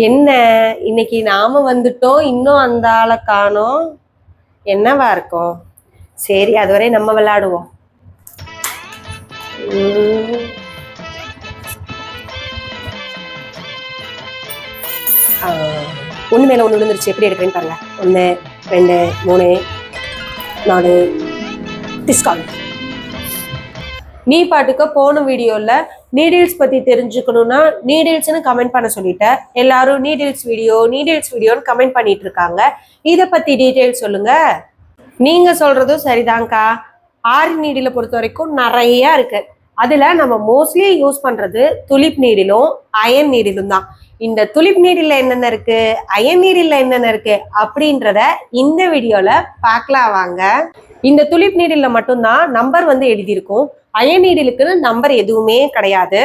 என்ன இன்னைக்கு நாம வந்துட்டோம், இன்னும் அந்த ஆளை காணோம். என்னவா இருக்கும்? சரி, அதுவரை நம்ம விளையாடுவோம். ஒண்ணு மேல ஒண்ணு விழுந்துருச்சு. எப்படி எடுக்கிறேன்னு பாருங்க. 1 2 3 4 டிஸ்கால். நீ பாட்டுக்க போன வீடியோல நீடில்ஸ் பத்தி தெரிஞ்சுக்கணும்னா நீடில்ஸ்னு கமெண்ட் பண்ண சொல்லிட்டேன். எல்லாரும் நீடில்ஸ் வீடியோன்னு கமெண்ட் பண்ணிட்டு இருக்காங்க. இதை பத்தி டீட்டெயில் சொல்லுங்க. நீங்க சொல்றதும் சரிதான்க்கா. ஆரி நீடில பொறுத்த வரைக்கும் நிறைய இருக்கு. அதுல நம்ம மோஸ்ட்லி யூஸ் பண்றது துலிப் நீடிலும் அயன் நீடிலும் தான். இந்த துலிப் நீடில என்னென்ன இருக்கு, அயன் நீடில என்னென்ன இருக்கு அப்படின்றத இந்த வீடியோல பார்க்கலாம் வாங்க. இந்த துலிப் நீடில மட்டும்தான் நம்பர் வந்து எழுதியிருக்கும். அயன் நீடிலுக்குன்னு நம்பர் எதுவுமே கிடையாது.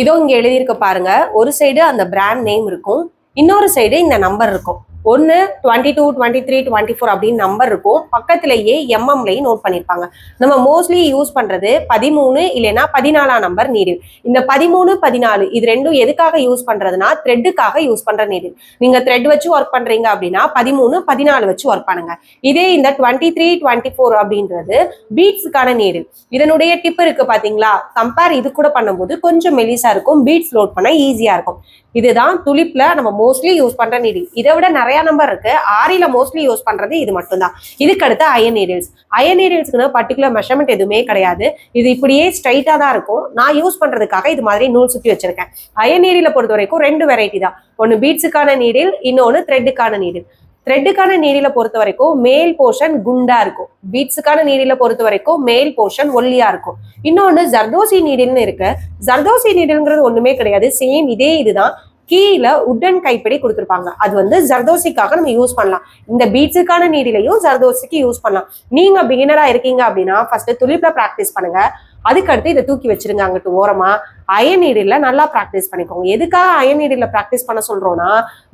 இதோ இங்க எழுதியிருக்க பாருங்க. ஒரு சைடு அந்த பிராண்ட் நேம் இருக்கும், இன்னொரு சைடு இந்த நம்பர் இருக்கும். ஒன்று 22, 23, 24 அப்படின்னு நம்பர் இருக்கும். பக்கத்திலேயே எம்எம்லையும் நோட் பண்ணியிருப்பாங்க. நம்ம மோஸ்ட்லி யூஸ் பண்றது 13 இல்லைன்னா 14 நம்பர் நீடில். இந்த 13, 14 இது ரெண்டும் எதுக்காக யூஸ் பண்றதுன்னா த்ரெட்டுக்காக யூஸ் பண்ற நீடில். நீங்க த்ரெட் வச்சு ஒர்க் பண்றீங்க அப்படின்னா 13, 14 வச்சு ஒர்க் பண்ணுங்க. இதே இந்த 23, 24 அப்படின்றது பீட்ஸுக்கான நீடில். இதனுடைய டிப் இருக்கு பாத்தீங்களா, கம்பேர் இது கூட பண்ணும்போது கொஞ்சம் மெலிசா இருக்கும், பீட்ஸ் லோட் பண்ண ஈஸியா இருக்கும். இதுதான் துலிப்ல நம்ம மோஸ்ட்லி யூஸ் பண்ற நீடில். இதை விட நிறைய நம்பர் இருக்கு. ஆரியில மோஸ்ட்லி யூஸ் பண்றது இது மட்டும்தான். இதுக்கு அடுத்து அயன் நீடில்ஸ். அயன் நீடில்ஸ்க்கு பர்டிகுலர் மெஷர்மெண்ட் எதுவுமே கிடையாது. இது இப்படியே ஸ்ட்ரைட்டா தான் இருக்கும். நான் யூஸ் பண்றதுக்காக இது மாதிரி நூல் சுத்தி வச்சிருக்கேன். அயன் நீடில பொறுத்த வரைக்கும் 2 வெரைட்டி தான். ஒன்னு பீட்ஸுக்கான நீடில், இன்னொன்னு த்ரெட்டுக்கான நீடில். த்ரெட்டுக்கான நீடில பொறுத்த வரைக்கும் மேல் போர்ஷன் குண்டா இருக்கும். பீட்ஸுக்கான நீடில பொறுத்த வரைக்கும் மேல் போர்ஷன் ஒல்லியா இருக்கும். இன்னொன்னு ஜர்தோசி நீடில்னு இருக்கு. ஜர்தோசி நீடில்ங்கிறது ஒண்ணுமே கிடையாது, சேம் இதே இதுதான். கீழே உட்டன் கைப்பிடி கொடுத்துருப்பாங்க. அது வந்து ஜர்தோசிக்காக நம்ம யூஸ் பண்ணலாம். இந்த பீட்ஸுக்கான நீடிலையும் ஜர்தோசிக்கு யூஸ் பண்ணலாம். நீங்க பிகினரா இருக்கீங்க அப்படின்னா ஃபர்ஸ்ட் துலிப்ல பிராக்டிஸ் பண்ணுங்க. அதுக்கடுத்து இதை தூக்கி வச்சிருங்க அங்கிட்டு ஓரமா. அயன் நீடில்ல நல்லா பிராக்டிஸ் பண்ணிக்கோங்க. எதுக்காக அயன் நீடில்ல பிராக்டிஸ் பண்ண சொல்றோம்னா,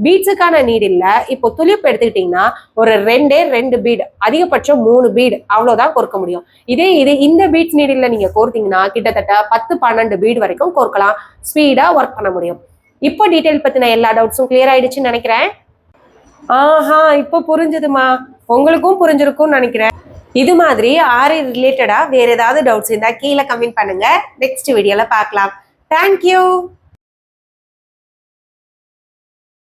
பீட்ஸுக்கான நீடில்ல இப்போ துலிப் எடுத்துக்கிட்டீங்கன்னா ஒரு 2 பீட், அதிகபட்சம் 3 பீட் அவ்வளவுதான் கோர்க்க முடியும். இது இந்த பீட்ஸ் நீடில்ல நீங்க கோர்த்தீங்கன்னா கிட்டத்தட்ட 10, 12 பீட் வரைக்கும் கோர்க்கலாம். ஸ்பீடா ஒர்க் பண்ண முடியும். இப்போ டீடைல் பத்தின எல்லா டவுட்ஸும் கிளியர் ஆயிடுச்சுன்னு நினைக்கிறேன். இப்போ புரிஞ்சுதுமா, உங்களுக்கும் புரிஞ்சிருக்கும்னு நினைக்கிறேன். இது மாதிரி ஆரி ரிலேட்டடா வேற ஏதாவது டவுட்ஸ் இருந்தா கீழே கமெண்ட் பண்ணுங்க. நெக்ஸ்ட் வீடியோல பார்க்கலாம். தேங்க்யூ.